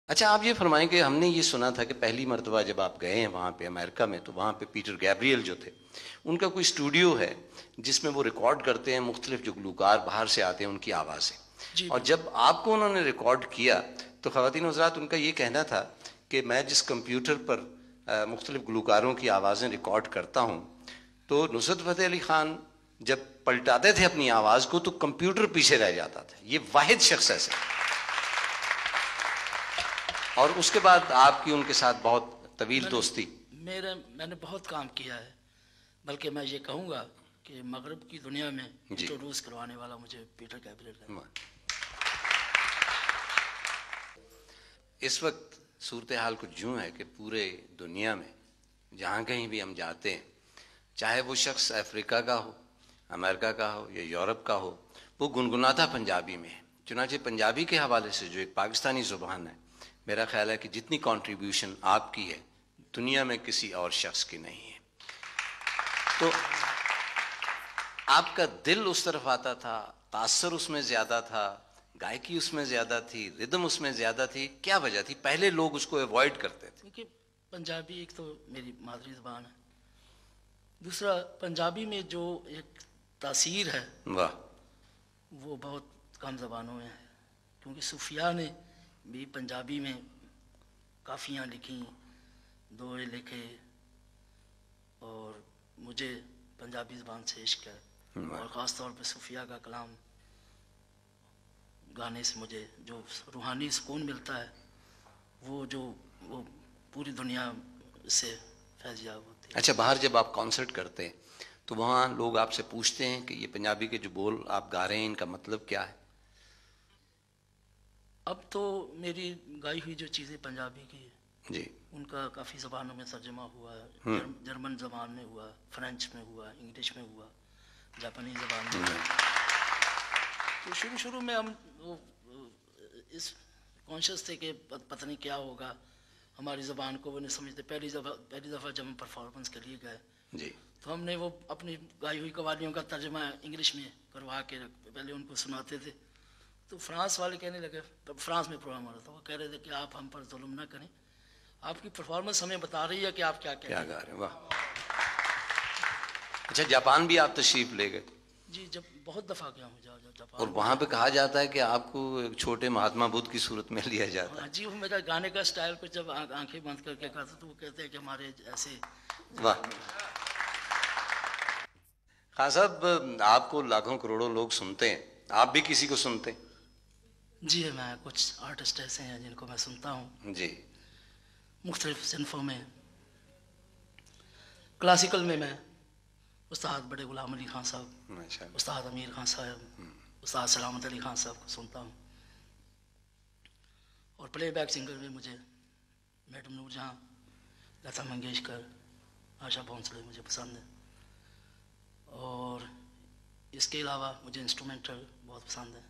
اچھا آپ یہ فرمائیں کہ ہم نے یہ سنا تھا کہ پہلی مرتبہ جب آپ گئے ہیں وہاں پہ امریکہ میں تو وہاں پہ پیٹر گیبریل جو تھے ان کا کوئی اسٹوڈیو ہے جس میں وہ ریکارڈ کرتے ہیں مختلف جو گلوکار باہر سے آتے ہیں ان کی آوازیں. جی اور جب آپ کو انہوں نے ریکارڈ کیا تو خواتین حضرات ان کا یہ کہنا تھا کہ میں جس کمپیوٹر پر مختلف گلوکاروں کی آوازیں ریکارڈ کرتا ہوں تو نصرت فتح علی خان جب پلٹاتے تھے اپنی آواز کو تو کمپیوٹر پیچھے رہ جاتا تھا. یہ واحد شخص ایسے. اور اس کے بعد آپ کی ان کے ساتھ بہت طویل دوستی. میں نے بہت کام کیا ہے، بلکہ میں یہ کہوں گا کہ مغرب کی دنیا میں انٹروڈیوس کروانے والا مجھے پیٹر گیبریل ہے. اس وقت صورتحال کچھ یوں ہے کہ پورے دنیا میں جہاں کہیں بھی ہم جاتے ہیں چاہے وہ شخص افریقہ کا ہو، امریکہ کا ہو یا یورپ کا ہو، وہ گنگناتا پنجابی میں ہے. چنانچہ پنجابی کے حوالے سے جو ایک پاکستانی زبان ہے، میرا خیال ہے کہ جتنی کنٹریبیوشن آپ کی ہے دنیا میں کسی اور شخص کی نہیں ہے. تو آپ کا دل اس طرف آتا تھا، تاثر اس میں زیادہ تھا، گائکی اس میں زیادہ تھی، ردم اس میں زیادہ تھی، کیا وجہ تھی؟ پہلے لوگ اس کو ایوائڈ کرتے تھے. کیونکہ پنجابی ایک تو میری مادری زبان ہے، دوسرا پنجابی میں جو ایک تاثیر ہے واہ وہ بہت کم زبانوں میں ہے. کیونکہ صوفیاء نے بھی پنجابی میں کافیاں لکھیں، دوہے لکھے، اور مجھے پنجابی زبان سے عشق ہے. اور خاص طور پہ صوفیاء کا کلام گانے سے مجھے جو روحانی سکون ملتا ہے وہ پوری دنیا سے فیضیاب ہوتی ہے. اچھا باہر جب آپ کانسرٹ کرتے ہیں تو وہاں لوگ آپ سے پوچھتے ہیں کہ یہ پنجابی کے جو بول آپ گا رہے ہیں ان کا مطلب کیا ہے؟ اب تو میری گائی ہوئی جو چیزیں پنجابی کی جی ان کا کافی زبانوں میں ترجمہ ہوا ہے. جرمن زبان میں ہوا، فرینچ میں ہوا، انگلش میں ہوا، جاپانی زبان میں ہوا. تو شروع میں ہم اس کانشیس تھے کہ پتہ نہیں کیا ہوگا، ہماری زبان کو وہ نہیں سمجھتے. پہلی دفعہ جب ہم پرفارمنس کے لیے گئے جی تو ہم نے وہ اپنی گائی ہوئی قوالیوں کا ترجمہ انگلش میں کروا کے پہلے ان کو سناتے تھے. تو فرانس والے کہنے لگے، تب فرانس میں پروگرام ہو رہا تھا، وہ کہہ رہے تھے کہ آپ ہم پر ظلم نہ کریں، آپ کی پرفارمنس ہمیں بتا رہی ہے کہ آپ کیا کہہ رہے ہیں. گا رہے ہیں. واہ. اچھا جاپان بھی آپ تشریف لے گئے؟ جی جب بہت دفعہ گیا ہوں اور جاپان. وہاں پہ کہا جاتا ہے کہ آپ کو ایک چھوٹے مہاتما بدھ کی صورت میں لیا جاتا ہاں ہے. جی، وہ میرا گانے کا سٹائل کچھ جب آنکھیں بند کر کے کرتا تو وہ کہتے ہیں کہ ہمارے ایسے. واہ. خان صاحب آپ کو لاکھوں کروڑوں لوگ سنتے ہیں، آپ بھی کسی کو سنتے ہیں؟ جی میں کچھ آرٹسٹ ایسے ہیں جن کو میں سنتا ہوں جی مختلف صنفوں میں. کلاسیکل میں استاد بڑے غلام علی خان صاحب، ماشاء اللہ. استاد امیر خان صاحب، استاد سلامت علی خان صاحب کو سنتا ہوں. اور پلے بیک سنگر میں مجھے میڈم نور جہاں، لتا منگیشکر، آشا بھونسلے مجھے پسند ہے. اور اس کے علاوہ مجھے انسٹرومنٹل بہت پسند ہے.